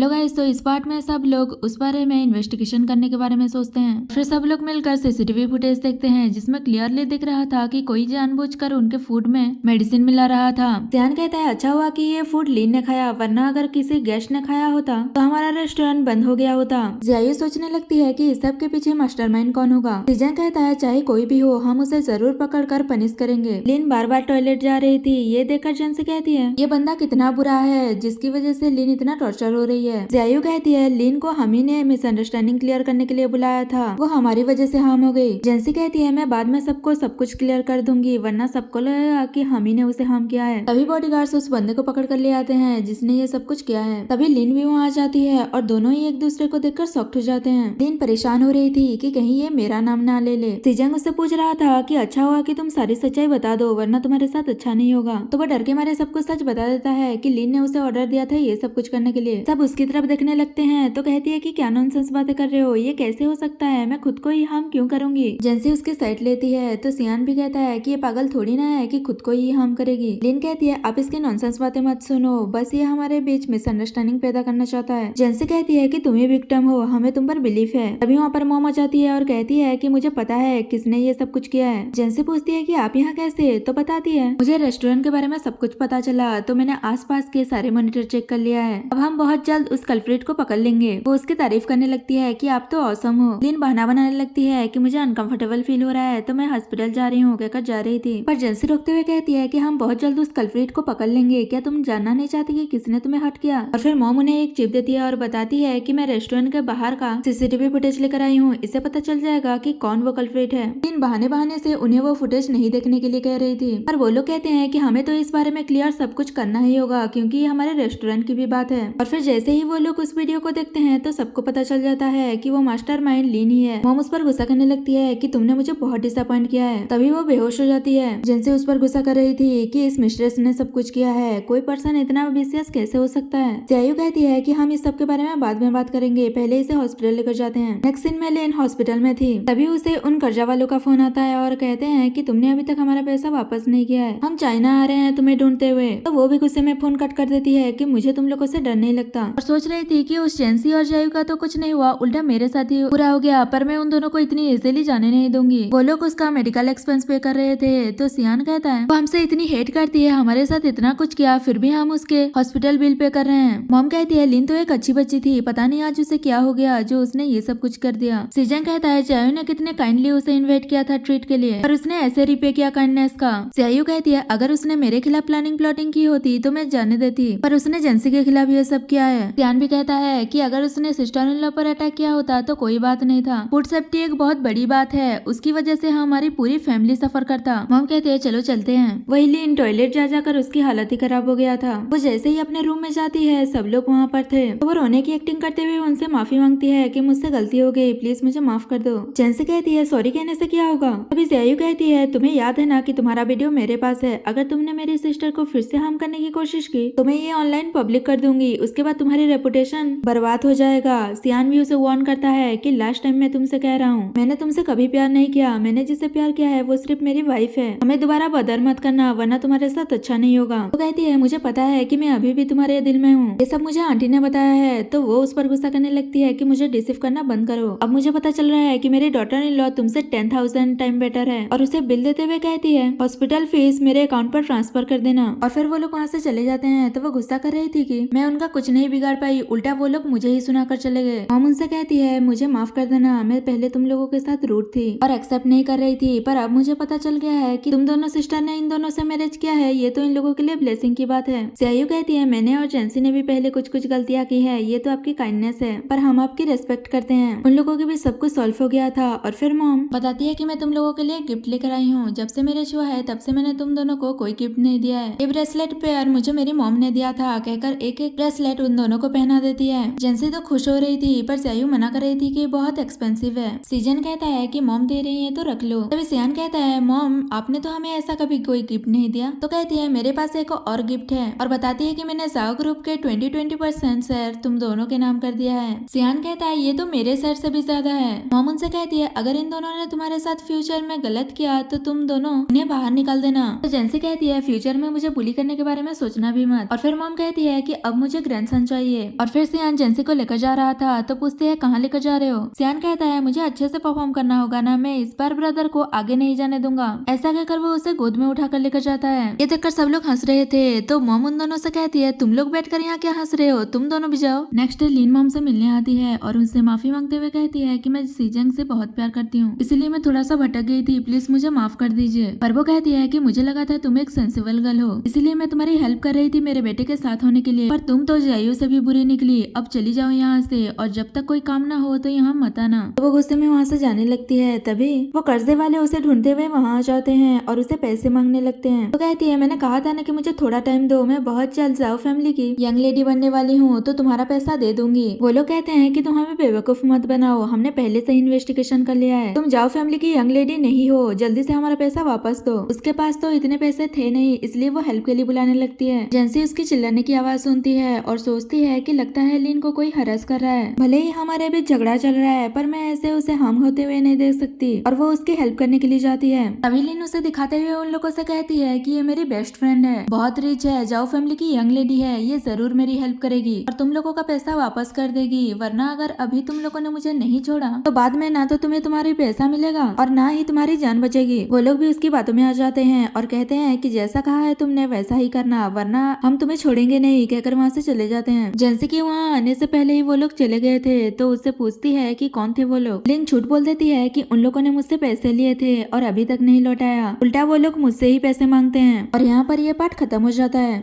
Hello guys, तो इस part में सब लोग उस बारे में इन्वेस्टिगेशन करने के बारे में सोचते हैं। फिर सब लोग मिलकर सीसीटीवी फुटेज देखते हैं जिसमें क्लियरली दिख रहा था कि कोई जानबूझकर उनके फूड में मेडिसिन मिला रहा था। सियान कहता है अच्छा हुआ कि ये फूड लीन ने खाया, वरना अगर किसी गेस्ट ने खाया होता तो हमारा रेस्टोरेंट बंद हो गया होता। जियायू सोचने लगती है कि इस सब के पीछे मास्टरमाइंड कौन होगा। सिजन कहता है चाहे कोई भी हो, हम उसे जरूर पकड़ कर पनिश करेंगे। लिन बार बार टॉयलेट जा रही थी, ये देखकर जेंसी कहती है ये बंदा कितना बुरा है जिसकी वजह से लिन इतना टॉर्चर हो रही है। जियायू कहती है लिन को हम ही ने मिसअंडरस्टैंडिंग क्लियर करने के लिए बुलाया था, वो हमारी वजह से हार्म हो गई। जेंसी कहती है मैं बाद में सबको सब कुछ क्लियर कर दूंगी, वरना सबको लगेगा कि हम ही ने उसे हार्म किया है। तभी बॉडीगार्ड्स उस बंदे को पकड़ कर ले आते हैं जिसने ये सब कुछ किया है। तभी लिन भी वहाँ आ जाती है और दोनों ही एक दूसरे को देखकर शॉक्ड हो जाते हैं। लिन परेशान हो रही थी कि कहीं ये मेरा नाम ना ले ले। सिजंग उससे पूछ रहा था कि अच्छा हुआ कि तुम सारी सच्चाई बता दो, वरना तुम्हारे साथ अच्छा नहीं होगा। तो वो डर के मारे सब कुछ सच बता देता है कि लिन ने उसे ऑर्डर दिया था ये सब कुछ करने के लिए। सब उसकी तरफ देखने लगते हैं तो कहती है कि क्या नॉनसेंस बातें कर रहे हो, ये कैसे हो सकता है, मैं खुद को ही हार्म क्यों करूंगी। जेंसी उसकी साइड लेती है तो सियान भी कहता है कि ये पागल थोड़ी ना है कि खुद को ही हार्म करेगी। लिन कहती है आप इसकी नॉनसेंस बातें मत सुनो, बस ये हमारे बीच मिसअंडरस्टैंडिंग पैदा करना चाहता है। जेंसी कहती है कि तुम ही विक्टिम हो, हमें तुम पर बिलीफ है। तभी वहाँ पर मॉम आ जाती है और कहती है कि मुझे पता है किसने ये सब कुछ किया है। जेंसी पूछती है कि आप यहाँ कैसे, तो बताती है मुझे रेस्टोरेंट के बारे में सब कुछ पता चला, तो मैंने आसपास के सारे मॉनिटर चेक कर लिया है। अब हम बहुत जल्द उस कल्प्रिट को पकड़ लेंगे। वो उसकी तारीफ करने लगती है कि आप तो ऑसम हो। लिन बहाना बनाने लगती है कि मुझे अनकंफर्टेबल फील हो रहा है तो मैं हॉस्पिटल जा रही हूँ कहकर जा रही थी, पर जेंसी रोकते हुए कहती है कि हम बहुत जल्द उस कल्प्रिट को पकड़ लेंगे, क्या तुम जानना नहीं चाहती कि किसने तुम्हें हर्ट किया। और फिर मॉम उन्हें एक चिप देती है और बताती है कि मैं रेस्टोरेंट के बाहर का सीसीटीवी फुटेज लेकर आई हूँ, इससे पता चल जाएगा कि कौन वो कल्प्रिट है। लिन बहाने से उन्हें वो फुटेज नहीं देखने के लिए कह रही थी, पर वो लोग कहते हैं कि हमें तो इस बारे में क्लियर सब कुछ करना ही होगा क्योंकि ये हमारे रेस्टोरेंट की भी बात है। और फिर जैसे ही वो लोग उस वीडियो को देखते हैं तो सबको पता चल जाता है कि वो मास्टरमाइंड लिन ही है। मॉम उस पर गुस्सा करने लगती है कि तुमने मुझे बहुत डिसअपॉइंट किया है। तभी वो बेहोश हो जाती है। जेंसी उस पर गुस्सा कर रही थी कि इस मिस्ट्रेस ने सब कुछ किया है, कोई पर्सन इतना विशियस कैसे हो सकता है। जियायू कहती है कि हम इस सब के बारे में बाद में बात करेंगे, पहले इसे हॉस्पिटल लेकर जाते हैं। नेक्स्ट सीन में लिन हॉस्पिटल में थी। तभी उसे उन कर्जा वालों का फोन आता है और कहते हैं कि तुमने अभी तक हमारा पैसा वापस नहीं किया है, हम चाइना आ रहे हैं तुम्हें ढूंढते हुए। तो वो भी गुस्से में फोन कट कर देती है कि मुझे तुम लोगों से डर नहीं लगता। और सोच रही थी कि उस जेंसी और जियायू का तो कुछ नहीं हुआ, उल्टा मेरे साथ ही पूरा हो गया, पर मैं उन दोनों को इतनी इजीली जाने नहीं दूंगी। वो लोग उसका मेडिकल एक्सपेंस पे कर रहे थे। तो सियान कहता है वो हमसे इतनी हेट करती है, हमारे साथ इतना कुछ किया, फिर भी हम उसके हॉस्पिटल बिल पे कर रहे हैं। मॉम कहती है लिन तो एक अच्छी बच्ची थी, पता नहीं आज उसे क्या हो गया जो उसने ये सब कुछ कर दिया। सिजन कहता है जियायू ने कितने काइंडली उसे इन्वाइट किया था ट्रीट के लिए, पर उसने ऐसे रिपे किया काइंडनेस का। जियायू कहती है अगर उसने मेरे खिलाफ प्लानिंग की होती तो मैं जाने देती, पर उसने जेंसी के खिलाफ ये सब किया है। सियान भी कहता है कि अगर उसने सिस्टर इन लॉ पर अटैक किया होता तो कोई बात नहीं था, फूड सेफ्टी एक बहुत बड़ी बात है, उसकी वजह से हमारी पूरी फैमिली सफर करता। मॉम कहते हैं चलो चलते हैं। वही लिन टॉयलेट जा जाकर उसकी हालत ही खराब हो गया था। वो जैसे ही अपने रूम में जाती है सब लोग वहाँ पर थे, तो वो रोने की एक्टिंग करते हुए उनसे माफी मांगती है कि मुझसे गलती हो गई, प्लीज मुझे माफ कर दो। जेंसी कहती है सॉरी कहने से क्या होगा। अभी जियायू कहती है तुम्हें याद है ना कि तुम्हारा वीडियो मेरे पास है, अगर तुमने मेरी सिस्टर को फिर से हार्म करने की कोशिश की तो मैं ये ऑनलाइन पब्लिक कर दूंगी, उसके बाद तुम्हारी रेपुटेशन बर्बाद हो जाएगा। सियान भी उसे वार्न करता है कि लास्ट टाइम मैं तुमसे कह रहा हूँ, मैंने तुमसे कभी प्यार नहीं किया, मैंने जिससे प्यार किया है वो सिर्फ मेरी वाइफ है, हमें दोबारा बदर मत करना वरना तुम्हारे साथ अच्छा नहीं होगा। वो कहती है मुझे पता है कि मैं अभी भी तुम्हारे दिल में हूँ, ये सब मुझे आंटी ने बताया है। तो वो उस पर गुस्सा करने लगती है कि मुझे डिसीव करना बंद करो, अब मुझे पता चल रहा है कि मेरी डॉटर इन लॉ तुमसे 10,000 टाइम बेटर है। और उसे बिल देते हुए कहती है हॉस्पिटल फीस मेरे अकाउंट पर ट्रांसफर कर देना। और फिर वो लोग वहाँ से चले जाते हैं। तो वो गुस्सा कर रही थी कि मैं उनका कुछ नहीं बिगाड़ पाई, उल्टा वो लोग मुझे ही सुनाकर चले गए। मॉम उनसे कहती है मुझे माफ कर देना, मैं पहले तुम लोगों के साथ रूड थी और एक्सेप्ट नहीं कर रही थी, पर अब मुझे पता चल गया है कि तुम दोनों सिस्टर ने इन दोनों से मैरिज किया है, ये तो इन लोगों के लिए ब्लेसिंग की बात है। जियायू कहती है मैंने और जेंसी ने भी पहले कुछ गलतियां की है, ये तो आपकी काइंडनेस है, पर हम आपकी रेस्पेक्ट करते हैं। उन लोगों के भी सब कुछ सॉल्व हो गया था। और फिर मॉम बताती है कि मैं तुम लोगों के लिए गिफ्ट लेकर आई हूँ, जब से मैरिज हुआ है तब से मैंने तुम दोनों को कोई गिफ्ट नहीं दिया है, ये ब्रेसलेट पेयर मुझे मेरी मॉम ने दिया था, कहकर एक एक ब्रेसलेट उन दोनों को पहना देती है। जेंसी तो खुश हो रही थी, पर जियायू मना कर रही थी कि बहुत एक्सपेंसिव है। सीजन कहता है कि मॉम दे रही है तो रख लो। तभी सियान कहता है मॉम आपने तो हमें ऐसा कभी कोई गिफ्ट नहीं दिया। तो कहती है मेरे पास एक और गिफ्ट है, और बताती है कि मैंने जाओ ग्रुप के 20% शेयर तुम दोनों के नाम कर दिया है। सियान कहता है ये तो मेरे शेयर से भी ज्यादा है। मॉम उनसे कहती है अगर इन दोनों ने तुम्हारे साथ फ्यूचर में गलत किया तो तुम दोनों इन्हें बाहर निकाल देना। तो जेंसी कहती है फ्यूचर में मुझे बुली करने के बारे में सोचना भी मत। और फिर मॉम कहती है कि अब मुझे ग्रैंडसन चाहिए। चाहिए। और फिर सियान जेंसी को लेकर जा रहा था तो पूछती है कहाँ लेकर जा रहे हो। सियान कहता है मुझे अच्छे से परफॉर्म करना होगा ना, मैं इस बार ब्रदर को आगे नहीं जाने दूंगा। ऐसा कहकर वो उसे गोद में उठाकर लेकर जाता है। ये देखकर सब लोग हंस रहे थे तो मॉम उन दोनों से कहती है तुम लोग बैठकर यहाँ क्या हंस रहे हो, तुम दोनों भी जाओ। नेक्स्ट डे लीन मॉम से मिलने आती है और उनसे माफी मांगते हुए कहती है कि मैं सीजंग से बहुत प्यार करती हूँ, इसलिए मैं थोड़ा सा भटक गई थी, प्लीज मुझे माफ कर दीजिए। पर वो कहती है कि मुझे लगा था तुम एक सेंसिबल गर्ल हो, इसलिए मैं तुम्हारी हेल्प कर रही थी मेरे बेटे के साथ होने के लिए, पर तुम तो जाइयो से भी बुरी निकली। अब चली जाओ यहाँ से और जब तक कोई काम ना हो तो यहाँ मत आना। तो वो गुस्से में वहाँ से जाने लगती है। तभी वो कर्जे वाले उसे ढूंढते हुए वहाँ आ जाते हैं और उसे पैसे मांगने लगते हैं। तो कहती है मैंने कहा था ना कि मुझे थोड़ा टाइम दो, मैं बहुत जल्द जाओ फैमिली की यंग लेडी बनने वाली हूँ तो तुम्हारा पैसा दे दूंगी। वो लोग कहते हैं कि तुम हमें बेवकूफ मत बनाओ, हमने पहले से इन्वेस्टिगेशन कर लिया है, तुम जाओ फैमिली की यंग लेडी नहीं हो, जल्दी से हमारा पैसा वापस दो। उसके पास तो इतने पैसे थे नहीं, इसलिए वो हेल्प के लिए बुलाने लगती है। जेंसी उसकी चिल्लाने की आवाज सुनती है और सोचती है कि लगता है लीन को कोई हरास कर रहा है, भले ही हमारे बीच झगड़ा चल रहा है पर मैं ऐसे उसे हार्म होते हुए नहीं देख सकती। और वो उसकी हेल्प करने के लिए जाती है। तभी लीन उसे दिखाते हुए उन लोगों से कहती है कि ये मेरी बेस्ट फ्रेंड है, बहुत रिच है, जाओ फैमिली की यंग लेडी है, ये जरूर मेरी हेल्प करेगी और तुम लोगों का पैसा वापस कर देगी, वरना अगर अभी तुम लोगों ने मुझे नहीं छोड़ा तो बाद में ना तो तुम्हें तुम्हारी पैसा मिलेगा और ना ही तुम्हारी जान बचेगी। वो लोग भी उसकी बातों में आ जाते हैं और कहते हैं कि जैसा कहा है तुमने वैसा ही करना, वरना हम तुम्हें छोड़ेंगे नहीं, कहकर वहाँ से चले जाते हैं। जेंसी के वहाँ आने से पहले ही वो लोग चले गए थे तो उससे पूछती है कि कौन थे वो लोग। लिन झूठ बोल देती है कि उन लोगों ने मुझसे पैसे लिए थे और अभी तक नहीं लौटाया, उल्टा वो लोग मुझसे ही पैसे मांगते हैं। और यहाँ पर यह पार्ट खत्म हो जाता है।